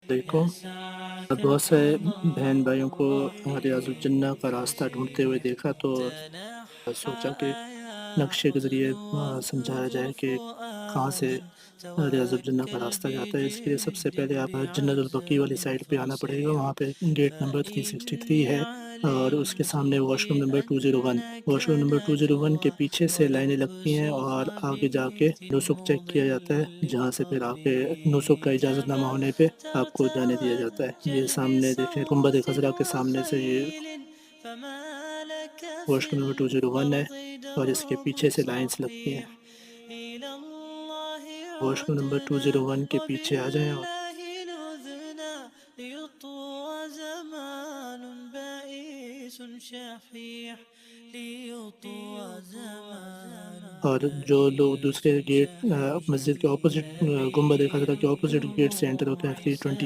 دیکھو اور بہت سے بہن بھائیوں کو ریاض الجنہ کا راستہ ڈھونڈتے ہوئے دیکھا تو سوچا کہ نقشے کے ذریعے سمجھایا جائے کہ کہاں سے ریاض الجنہ کا راستہ جاتا ہے۔ اس کے لیے سب سے پہلے آپ جنت البقیع والی سائڈ پہ آنا پڑے گا، وہاں پہ گیٹ نمبر 363 ہے اور اس کے سامنے wash room number 201، wash room number 201 کے پیچھے سے لائنیں لگتی ہیں اور آگے جا کے نسک چیک کیا جاتا ہے، جہاں سے پھر آپ کے نسک کا اجازت نامہ ہونے پہ آپ کو جانے دیا جاتا ہے۔ یہ سامنے دیکھیں گنبد خضرا کے سامنے سے یہ واش روم نمبر 201 ہے اور اس کے پیچھے سے لائنز لگتی ہیں۔ واش روم نمبر 201 کے پیچھے آ جائیں اور جو لوگ دوسرے گیٹ مسجد کے اپوزٹ گنبد خضرا کے اپوزٹ گیٹ سے انٹر ہوتے ہیں 328